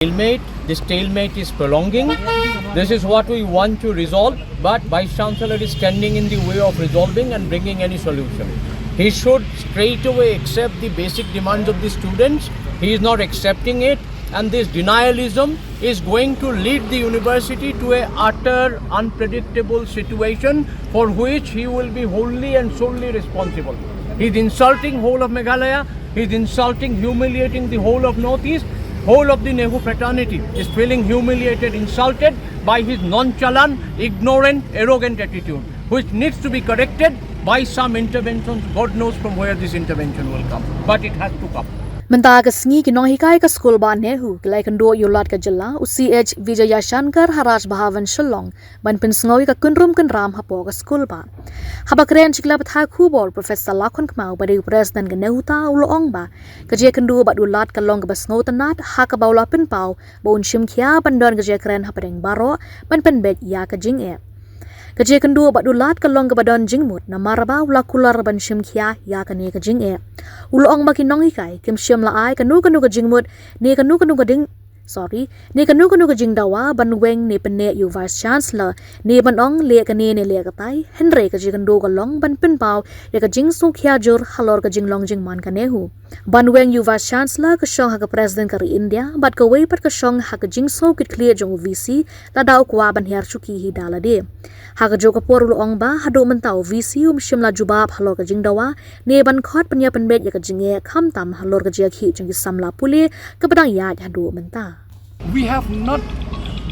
Stalemate. This stalemate is prolonging. This is what we want to resolve, but Vice Chancellor is standing in the way of resolving and bringing any solution. He should straight away accept the basic demands of the students. He is not accepting it, and this denialism is going to lead the university to a utter unpredictable situation for which he will be wholly and solely responsible. He is insulting whole of Meghalaya. He is insulting, humiliating the whole of Northeast. Whole of the Nehu fraternity is feeling humiliated, insulted by his nonchalant, ignorant, arrogant attitude, which needs to be corrected by some interventions. God knows from where this intervention will come, but it has to come. Mentah ke sngi ki Nonghikai ke skul ba Nehu kelai Kynduh yulat ke jylla UCH Vijaya Shankar Haraj Bhavan Shillong ban pin sngowi ke kunrum kan ram hapo ke skul ba habakren chikla patha Khubor Professor Lakon Kmau bari President ke Nehu ta ulong ba ke je Kynduh ba ulat ke long ke basngo tanat ha ke baula pin pau bon shim khia bandon ke je kren hapadeng baro ban Pynbeit ya ke Jingeh Kerja Kynduh badulat kelong ke badan jingmut na maraba ula kular ban shim khia ya kane ke Jingeh ulong makin Nonghikai kim shim la ai kanu ke jingmut ne kanu ke jingdawa ban weng ne pene yu vice chancellor ne ban ong le kane ne le katai Henry ke Kynduh kelong ban pin pau ya ke jing su khia jur halor ke jinglong jingman ke Nehu ban weng yu vice chancellor ke shong ha ke president ke India bat ke wei pat ke shong ha ke jing so kit clear jong VC ta dau kwa ban her chuki hi dalade Haga joka poru ong ba hado mentau visi shimla jubab halor ka jingdawa ne ban khot panya Pynbeit ya ka Jingeh kham tam halor ka jia khi jong samla pule ka padang ya hado menta We have not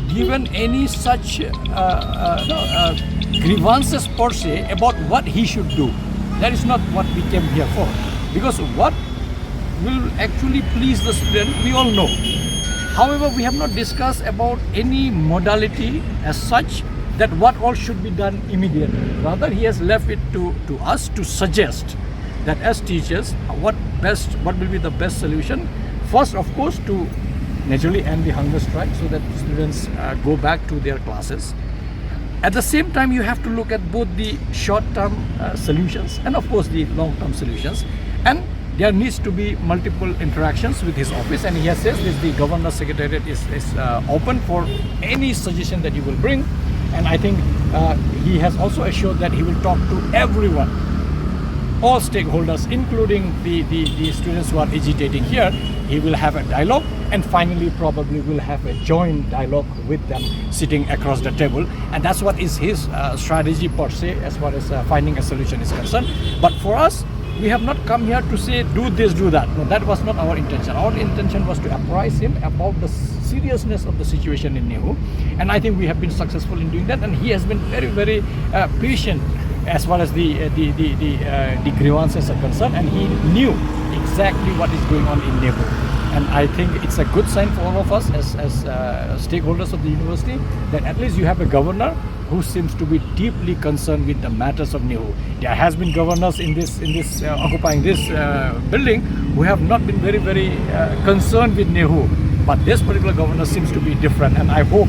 given any such grievances per se about what he should do. That is not what we came here for. Because what will actually please the student, we all know. However, we have not discussed about any modality as such that what all should be done immediately. Rather, he has left it to us to suggest that as teachers, what will be the best solution. First, of course, to naturally end the hunger strike so that students go back to their classes. At the same time, you have to look at both the short-term solutions and, of course, the long-term solutions. And there needs to be multiple interactions with his office, and he has said this, the Governor's Secretariat is open for any suggestion that you will bring. And I think he has also assured that he will talk to everyone, all stakeholders, including the students who are agitating here. He will have a dialogue, and finally probably will have a joint dialogue with them sitting across the table. And that's what is his strategy per se as far as finding a solution is concerned. But for us, we have not come here to say do this, do that. No, that was not our intention. Our intention was to apprise him about the seriousness of the situation in Nehu, and I think we have been successful in doing that. And he has been very, very patient as far as the grievances are concerned, and he knew exactly what is going on in Nehu. And I think it's a good sign for all of us as stakeholders of the university that at least you have a governor who seems to be deeply concerned with the matters of Nehu. There has been governors in this occupying this building who have not been very, very concerned with Nehu, but this particular governor seems to be different, and I hope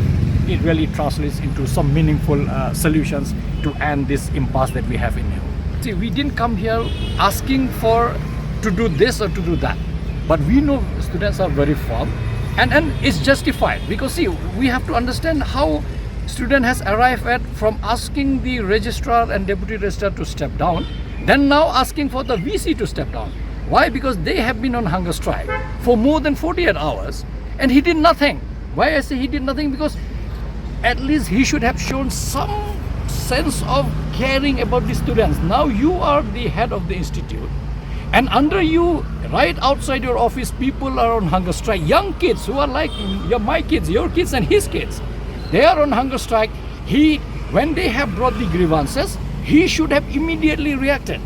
it really translates into some meaningful solutions to end this impasse that we have in Nehu. See, we didn't come here asking to do this or to do that, but we know students are very firm, and it's justified, because see, we have to understand how student has arrived at from asking the registrar and deputy registrar to step down, then now asking for the VC to step down. Why? Because they have been on hunger strike for more than 48 hours and he did nothing. Why I say he did nothing? Because at least he should have shown some sense of caring about the students. Now you are the head of the institute, and under you, right outside your office, people are on hunger strike. Young kids who are like my kids, your kids and his kids. They are on hunger strike. When they have brought the grievances, he should have immediately reacted.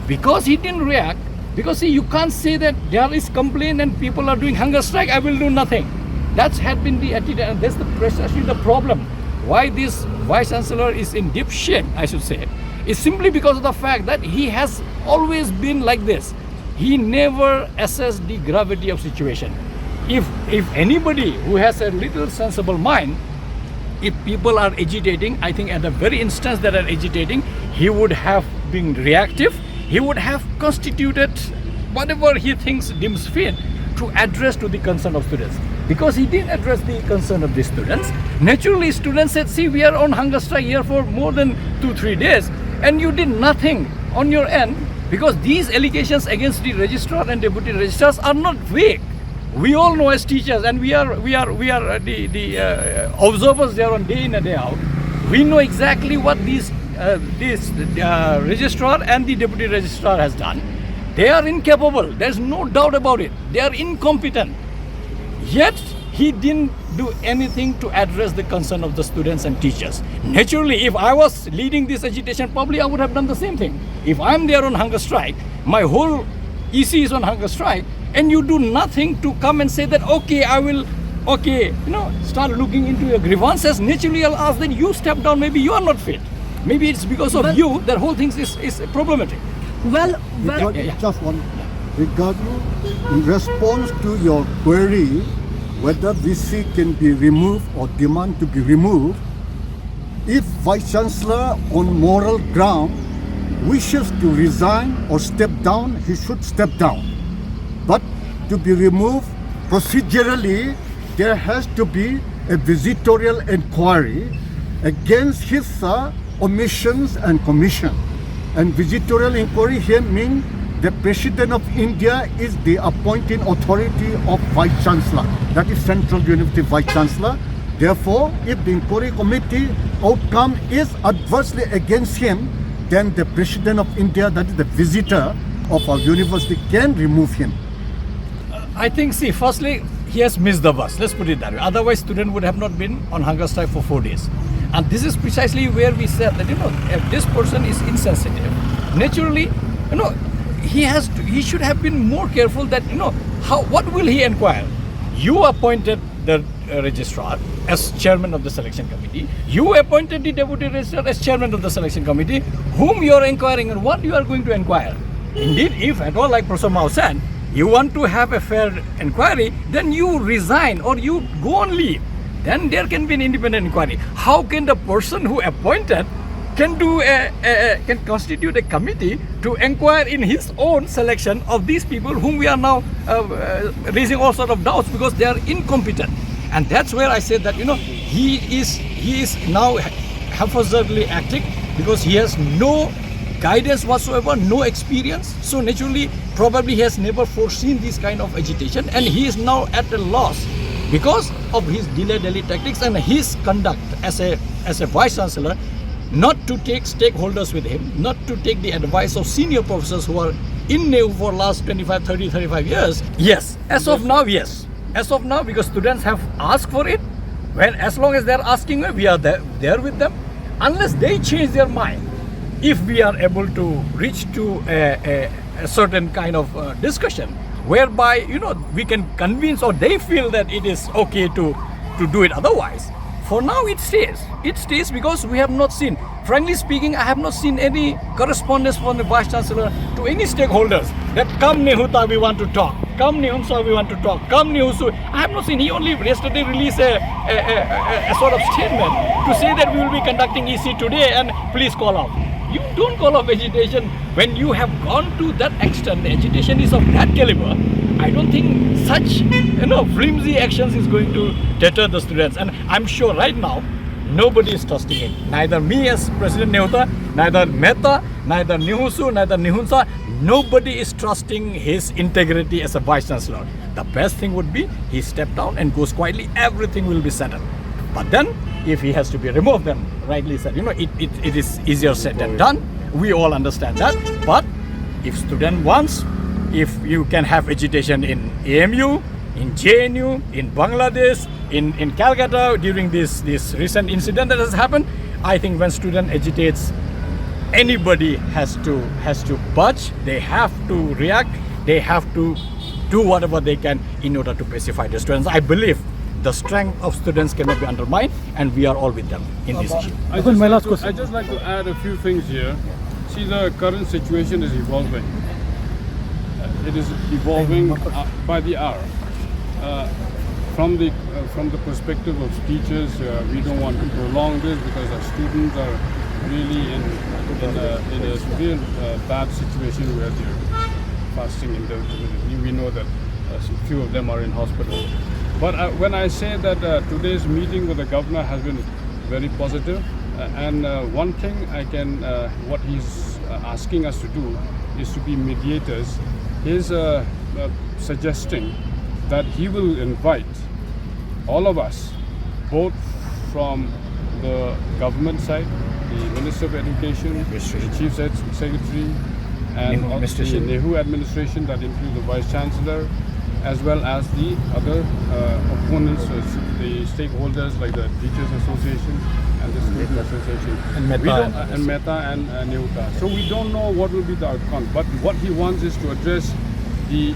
Because he didn't react, because see, you can't say that there is complaint and people are doing hunger strike, I will do nothing. That had been the attitude, and that's precisely the problem. Why this Vice Chancellor is in deep shit, I should say, is simply because of the fact that he has always been like this. He never assessed the gravity of situation. If anybody who has a little sensible mind, if people are agitating, I think at the very instance that are agitating, he would have been reactive. He would have constituted whatever he thinks deems fit to address to the concern of students. because he didn't address the concern of the students. Naturally, students said, see, we are on hunger strike here for more than 2-3 days, and you did nothing on your end, because these allegations against the registrar and deputy registrars are not vague. We all know as teachers, and we are the observers there on day in and day out. We know exactly what this registrar and the deputy registrar has done. They are incapable. There's no doubt about it. They are incompetent. Yet he didn't do anything to address the concern of the students and teachers. Naturally, if I was leading this agitation, probably I would have done the same thing. If I'm there on hunger strike, my whole EC is on hunger strike, and you do nothing to come and say that, okay, I will, start looking into your grievances. Naturally, I'll ask that you step down. Maybe you are not fit. Maybe it's because of you that whole thing is problematic. Just one. Regarding in response to your query whether VC can be removed or demand to be removed, if Vice Chancellor on moral ground wishes to resign or step down, he should step down. But to be removed procedurally, there has to be a visitorial inquiry against his omissions and commission. And visitorial inquiry here means the President of India is the appointing authority of Vice Chancellor. That is Central University Vice Chancellor. Therefore, if the inquiry committee outcome is adversely against him, then the President of India, that is the visitor of our university, can remove him. I think, see, firstly, he has missed the bus. Let's put it that way. Otherwise, student would have not been on hunger strike for 4 days. And this is precisely where we said that, if this person is insensitive, naturally, he should have been more careful that, what will he inquire? You appointed the registrar as chairman of the selection committee. You appointed the deputy registrar as chairman of the selection committee. Whom you are inquiring and what you are going to inquire? Indeed, if at all, like Professor Mao said, you want to have a fair inquiry, then you resign or you go on leave. Then there can be an independent inquiry. How can the person who appointed can constitute a committee to inquire in his own selection of these people whom we are now raising all sort of doubts because they are incompetent? And that's where I said that he is now haphazardly acting because he has no guidance whatsoever, no experience. So naturally, probably he has never foreseen this kind of agitation, and he is now at a loss because of his delay tactics and his conduct as a vice chancellor, not to take stakeholders with him, not to take the advice of senior professors who are in Nehu for last 25, 30, 35 years. Yes, as of now, yes. As of now, because students have asked for it, as long as they are asking, we are there with them. Unless they change their mind, if we are able to reach to a certain kind of discussion whereby we can convince or they feel that it is okay to do it otherwise. For now it stays because we have not seen, frankly speaking, I have not seen any correspondence from the Vice Chancellor to any stakeholders that come Nehuta we want to talk, come Nehumsa we want to talk, come Nehusu. I have not seen. He only yesterday released a sort of statement to say that we will be conducting EC today and please call off. You don't call off agitation when you have gone to that extent. The agitation is of that caliber. I don't think such flimsy actions is going to deter the students. And I'm sure right now nobody is trusting him. Neither me as President Nehuta, neither Mehta, neither Nehusu, neither Nehunsa. Nobody is trusting his integrity as a Vice Chancellor. The best thing would be he step down and goes quietly. Everything will be settled. But then, if he has to be removed, then rightly said, it is easier said than done. We all understand that. But if student wants, if you can have agitation in AMU, in JNU, in Bangladesh, in Calcutta during this recent incident that has happened, I think when student agitates, anybody has to budge. They have to react. They have to do whatever they can in order to pacify the students. I believe the strength of students cannot be undermined, and we are all with them in this issue. I just like to add a few things here. See, the current situation is evolving. It is evolving by the hour. From the perspective of teachers, we don't want to prolong this because our students are really in a real bad situation where they're fasting. We know that a few of them are in hospital. But when I say that today's meeting with the governor has been very positive, and one thing what he's asking us to do is to be mediators. He's suggesting that he will invite all of us, both from the government side, the Minister of Education, the Chief Secretary, and the Nehu administration, that includes the Vice Chancellor, as well as the other opponents, the stakeholders like the Teachers Association and the Student Association, and Meta and Nehu. So we don't know what will be the outcome, but what he wants is to address the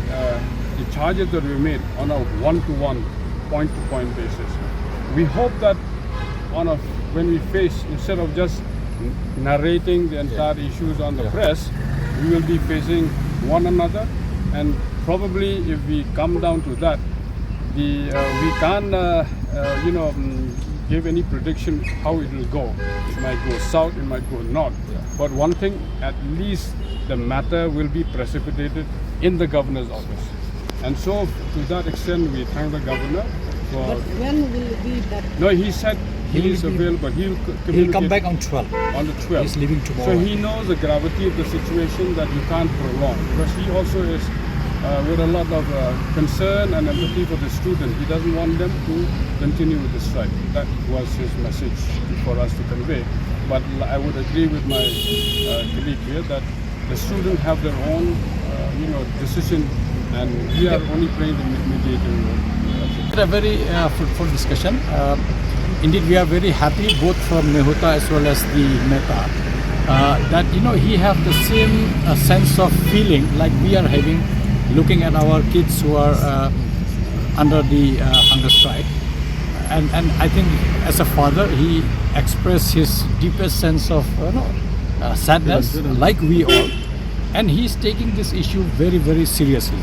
charges that we made on a one-to-one, point-to-point basis. We hope that when we face, instead of just narrating the entire issues on the press, we will be facing one another, and probably if we come down to that, we can't give any prediction how it will go. It might go south, it might go north. But one thing, at least the matter will be precipitated in the governor's office. And so to that extent, we thank the governor for... But when will it be that? No, he said he is available, but he'll come back on 12. On the 12th. He's leaving tomorrow. So he knows the gravity of the situation, that you can't prolong. Because he also is with a lot of concern and empathy for the student. He doesn't want them to continue with the strike. That was his message for us to convey. But I would agree with my colleague here that the students have their own decision, and we are only playing the mediating role. A very fruitful discussion. Indeed, we are very happy, both from Nehuta as well as the Meta, that he have the same sense of feeling like we are having, looking at our kids who are under the hunger strike. And I think as a father, he expressed his deepest sense of sadness, like we all. And he's taking this issue very, very seriously.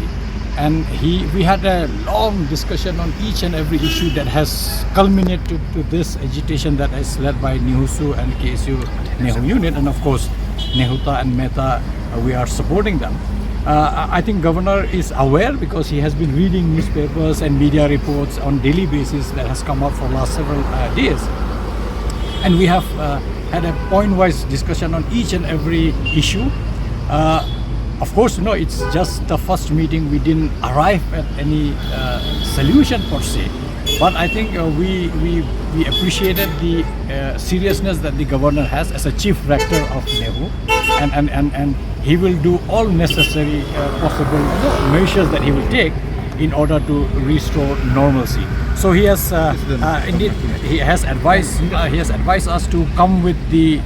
And we had a long discussion on each and every issue that has culminated to this agitation that is led by Nehu and KSU Nehu unit, and of course Nehuta and Meta, we are supporting them. I think governor is aware because he has been reading newspapers and media reports on daily basis that has come up for last several days. And we have had a point-wise discussion on each and every issue. Of course, it's just the first meeting. We didn't arrive at any solution per se. But I think we appreciated the seriousness that the governor has as a chief rector of Nehu, and he will do all necessary possible measures that he will take in order to restore normalcy. So he has indeed he has advised us to come with the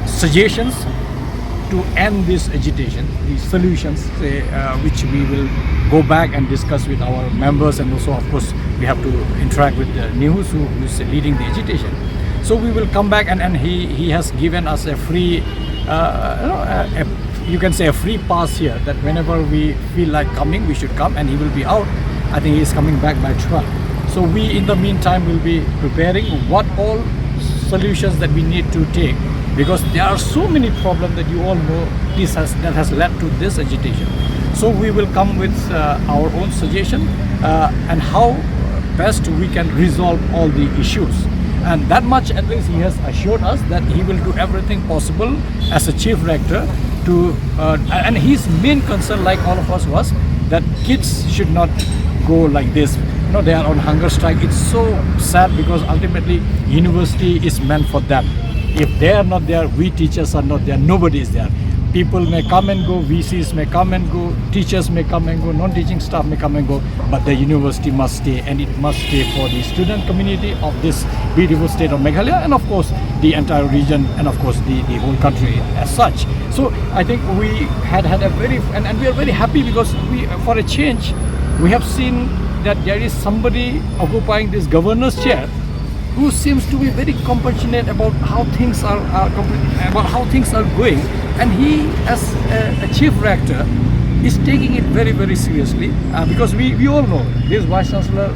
suggestions to end this agitation, the solutions, which we will go back and discuss with our members, and also of course we have to interact with Nehu, who is leading the agitation. So we will come back, and he has given us a free, you can say a free pass here, that whenever we feel like coming, we should come, and he will be out. I think he is coming back by 12. So we in the meantime will be preparing what all solutions that we need to take, because there are so many problems that you all know that has led to this agitation. So we will come with our own suggestion and how best we can resolve all the issues. And that much at least he has assured us that he will do everything possible as a chief rector to, and his main concern, like all of us, was that kids should not go like this. They are on hunger strike. It's so sad because ultimately university is meant for them. If they are not there, we teachers are not there, nobody is there. People may come and go, VCs may come and go, teachers may come and go, non-teaching staff may come and go, but the university must stay, and it must stay for the student community of this beautiful state of Meghalaya, and of course the entire region, and of course the whole country as such. So I think we had a very, and we are very happy because we, for a change, we have seen that there is somebody occupying this governor's chair who seems to be very compassionate about how things are going, and he, as a chief rector, is taking it very, very seriously, because we all know this vice chancellor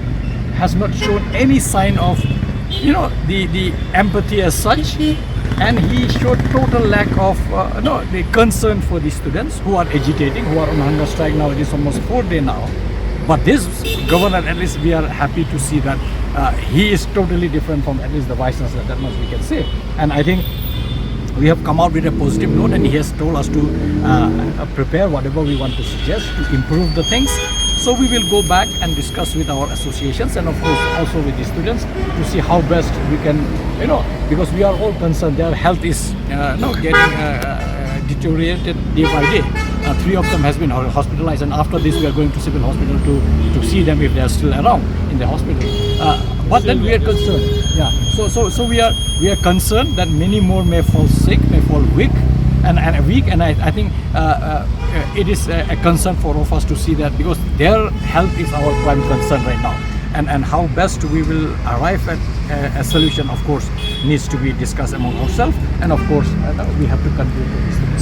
has not shown any sign of the empathy as such, and he showed total lack of the concern for the students who are agitating, who are on hunger strike now. It is almost 4 days now. But this governor, at least we are happy to see that he is totally different from at least the vice chancellor. That much we can say. And I think we have come out with a positive note, and he has told us to prepare whatever we want to suggest to improve the things. So we will go back and discuss with our associations, and of course also with the students, to see how best we can, because we are all concerned their health is getting deteriorated day by day. 3 of them has been hospitalized, and after this we are going to civil hospital to see them if they are still around in the hospital. But then we are concerned. Yeah. So we are concerned that many more may fall sick, may fall weak, and weak. And I think it is a concern for all of us to see that, because their health is our prime concern right now. And how best we will arrive at a solution, of course, needs to be discussed among ourselves. And of course, we have to convey to the students.